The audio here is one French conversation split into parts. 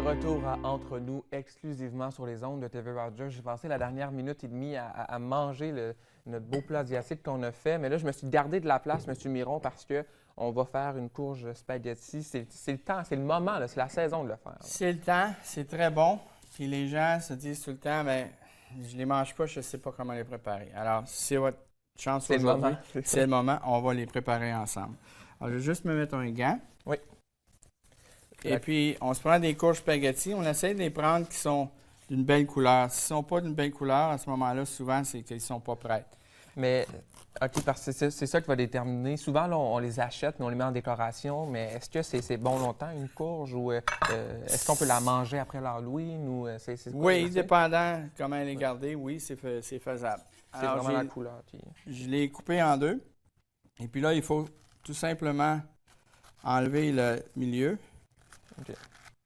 retour à Entre nous, exclusivement sur les ondes de TV Rogers. J'ai passé la dernière minute et demie à manger notre beau plat asiatique qu'on a fait. Mais là, je me suis gardé de la place, M. Miron, parce qu'on va faire une courge spaghetti. C'est le temps, c'est le moment, c'est la saison de le faire. C'est le temps, c'est très bon. Puis les gens se disent tout le temps, ben, je les mange pas, je ne sais pas comment les préparer. Alors, si c'est votre chance aujourd'hui, c'est le moment, on va les préparer ensemble. Alors, je vais juste me mettre un gant. Oui. Et puis, on se prend des courges spaghetti. On essaie de les prendre qui sont d'une belle couleur. S'ils ne sont pas d'une belle couleur, à ce moment-là, souvent, c'est qu'ils ne sont pas prêts. Mais, OK, parce que c'est ça qui va déterminer. Souvent, là, on les achète, mais on les met en décoration. Mais est-ce que c'est bon longtemps, une courge? Ou est-ce qu'on peut la manger après l'Halloween? Ou, oui, dépendant comment elle est gardée, oui, c'est faisable. C'est vraiment la couleur. Puis... Je l'ai coupé en deux. Et puis là, il faut tout simplement enlever le milieu. Okay.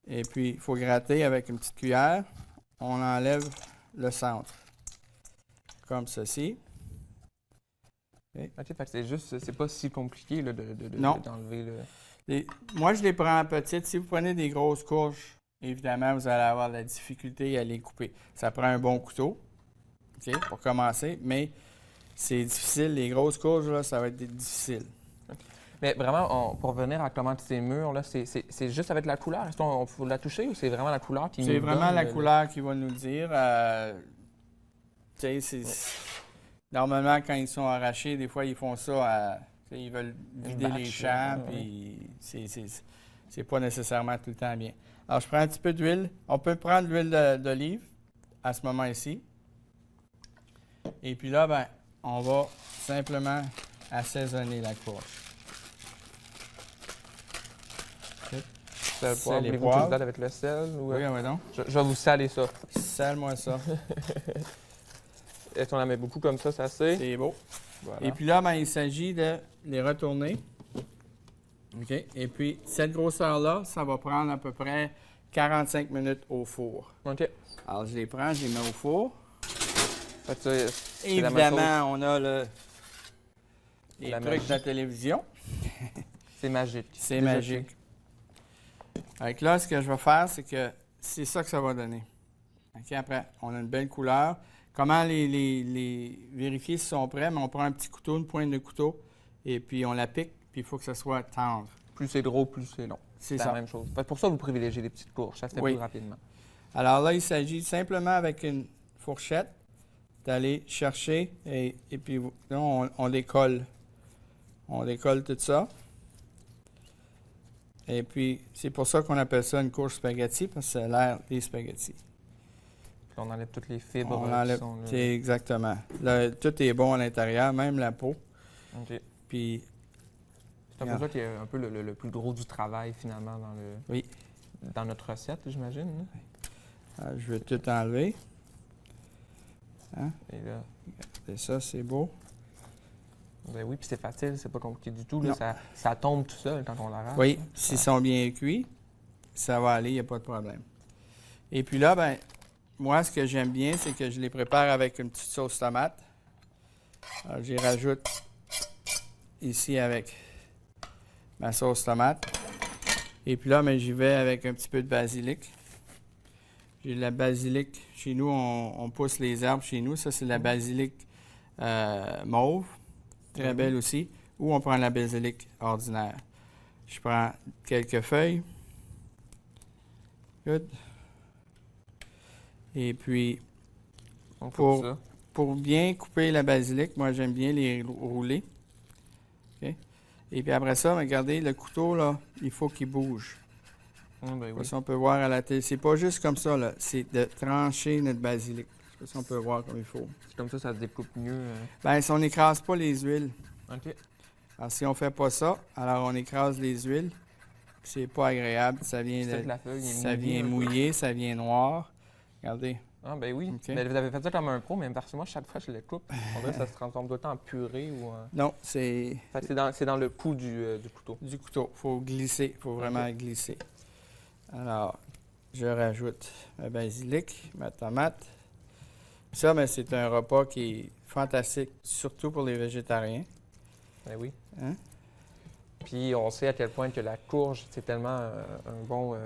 Et puis, il faut gratter avec une petite cuillère. On enlève le centre. Comme ceci. OK, fait que c'est juste, c'est pas si compliqué là, d'enlever le... Moi, je les prends en petites. Si vous prenez des grosses courges, évidemment, vous allez avoir de la difficulté à les couper. Ça prend un bon couteau, OK, pour commencer, mais c'est difficile. Les grosses courges, là, ça va être difficile. Okay. Mais vraiment, pour revenir à comment c'est mûr, là, c'est juste avec la couleur. Est-ce qu'on faut la toucher ou c'est vraiment la couleur qui nous C'est vraiment donne la couleur qui va nous dire. Tu sais, normalement, quand ils sont arrachés, des fois, ils font ça ils veulent vider les champs, puis c'est pas nécessairement tout le temps bien. Alors, je prends un petit peu d'huile. On peut prendre l'huile d'olive à ce moment-ci. Et puis là, ben, on va simplement assaisonner la courge. Sel, poivre, voulez-vous que je vous aide avec le sel? Ou, oui, oui, donc. Je vais vous saler ça. Sale-moi ça. Est-ce qu'on la met beaucoup comme ça, c'est assez? C'est beau. Voilà. Et puis là, ben, il s'agit de les retourner. OK? Et puis, cette grosseur-là, ça va prendre à peu près 45 minutes au four. OK. Alors, je les prends, je les mets au four. Évidemment, on a les trucs de la télévision. C'est magique. C'est magique. Avec là, ce que je vais faire, c'est que c'est ça que ça va donner. OK? Après, on a une belle couleur. Comment les vérifier s'ils sont prêts? Mais on prend un petit couteau, une pointe de couteau, et puis on la pique, puis il faut que ça soit tendre. Plus c'est gros, plus c'est long. C'est la même chose. Pour ça, vous privilégiez les petites courges. Ça se fait plus rapidement. Alors là, il s'agit simplement avec une fourchette d'aller chercher, et puis là, on décolle. On décolle tout ça. Et puis, c'est pour ça qu'on appelle ça une courge spaghetti, parce que ça a l'air des spaghettis. Puis on enlève toutes les fibres. On enlève, exactement. Là, tout est bon à l'intérieur, même la peau. OK. Puis, c'est un peu ça qui est un peu le plus gros du travail, finalement, dans notre recette, j'imagine. Ah, je vais tout enlever. Hein? Et là... Et ça, c'est beau. Ben oui, puis c'est facile, c'est pas compliqué du tout. Là, ça tombe tout seul quand on l'arrache. Oui, s'ils sont bien cuits, ça va aller, il n'y a pas de problème. Et puis là, ben, moi, ce que j'aime bien, c'est que je les prépare avec une petite sauce tomate. Alors, j'y rajoute ici avec ma sauce tomate. Et puis là, ben, j'y vais avec un petit peu de basilic. J'ai de la basilic. Chez nous, on pousse les herbes chez nous. Ça, c'est de la basilic mauve. Très belle aussi. Ou on prend la basilic ordinaire. Je prends quelques feuilles. Good. Et puis, pour bien couper la basilic, moi, j'aime bien les rouler. Okay. Et puis après ça, regardez, le couteau, là, il faut qu'il bouge. Ben oui. Ça, on peut voir à la télé. C'est pas juste comme ça, là. C'est de trancher notre basilic. Ça, on peut voir comme il faut. Comme ça se découpe mieux. Bien, si on n'écrase pas les huiles. OK. Alors, si on fait pas ça, alors on écrase les huiles. C'est pas agréable. Ça vient, mouiller, ça vient noir. Regardez. Ah, ben oui. Okay. Mais vous avez fait ça comme un pro, mais parce que moi, chaque fois que je le coupe, on dirait que ça se transforme tout le temps en purée ou en... Non, c'est... C'est dans le coup du couteau. Du couteau. Il faut glisser. Il faut vraiment glisser. Alors, je rajoute ma basilic, ma tomate. Ça, ben, c'est un repas qui est fantastique, surtout pour les végétariens. Ben oui. Hein? Puis on sait à quel point que la courge, c'est tellement un bon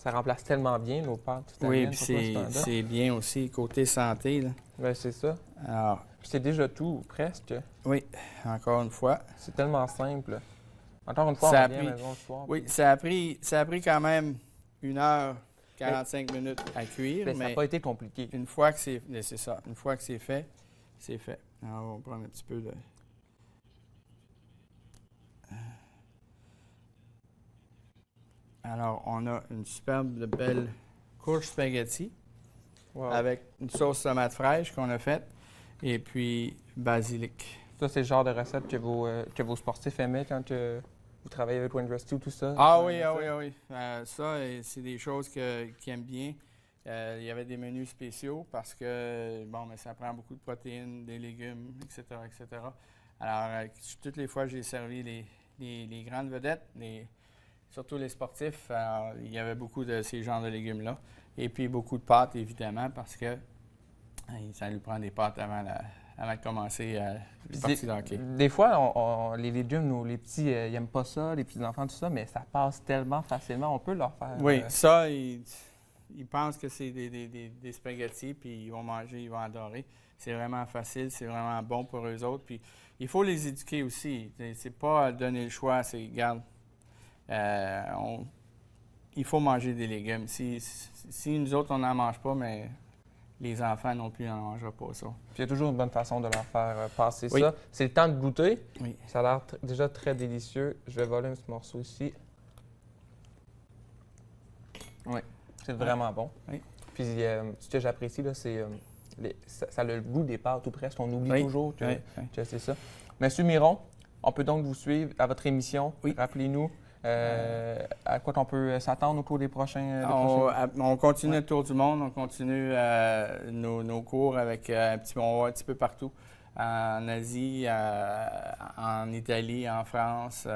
Ça remplace tellement bien nos pâtes Oui, italiennes. puis Pourquoi ce temps-là? c'est bien aussi côté santé, là. Ben, c'est ça. Alors, Puis c'est déjà tout, presque. oui, encore une fois. C'est tellement simple. Encore une fois, Ça on a revient à la pris- maison le soir. Oui, ça a pris quand même 1h45 minutes à cuire, Ben, ça n'a mais pas été compliqué. une fois que c'est ça, une fois que c'est fait, c'est fait. Alors, on va prendre un petit peu de... Alors, on a une superbe de belle courge spaghetti Wow. avec une sauce tomate fraîche qu'on a faite et puis basilic. Ça, c'est le genre de recette que vos sportifs aimaient quand vous travaillez avec Wayne Gretzky ou tout ça? Ah Vous oui, aimez ah ça? oui, ah oui. Ça, c'est des choses qu'ils aiment bien. Il y avait des menus spéciaux parce que, bon, mais ça prend beaucoup de protéines, des légumes, etc., etc. Alors, toutes les fois, j'ai servi les grandes vedettes, surtout les sportifs, alors, il y avait beaucoup de ces genres de légumes-là. Et puis, beaucoup de pâtes, évidemment, parce que ça lui prend des pâtes avant de commencer les parties de hockey. Des fois, les légumes, les petits, ils n'aiment pas ça, les petits-enfants, tout ça, mais ça passe tellement facilement. On peut leur faire... Oui, ça, ils pensent que c'est des spaghettis, puis ils vont manger, ils vont adorer. C'est vraiment facile, c'est vraiment bon pour eux autres. Puis il faut les éduquer aussi. C'est pas donner le choix, c'est, regarde, il faut manger des légumes. Si nous autres, on n'en mange pas, mais les enfants non plus n'en mangeront pas ça. Puis il y a toujours une bonne façon de leur faire passer Oui. ça. C'est le temps de goûter. Oui. Ça a l'air déjà très délicieux. Je vais voler un petit morceau ici. Oui, c'est vraiment bon. Oui. Puis ce que j'apprécie, là, c'est ça a le goût des pâtes ou presque. On oublie Oui. toujours que, Oui, oui. que c'est ça. Monsieur Miron, on peut donc vous suivre à votre émission. Oui. Rappelez-nous à quoi on peut s'attendre au cours des prochains... On continue le tour du monde, on continue nos cours avec on va un petit peu partout. En Asie, en Italie, en France.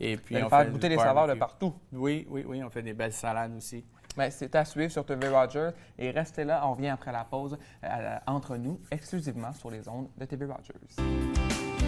Et puis Vous on faire fait goûter du les saveurs de barbecue. partout. Oui, on fait des belles salades aussi. Ben, c'est à suivre sur TV Rogers. Et restez là, on revient après la pause entre nous, exclusivement sur les ondes de TV Rogers.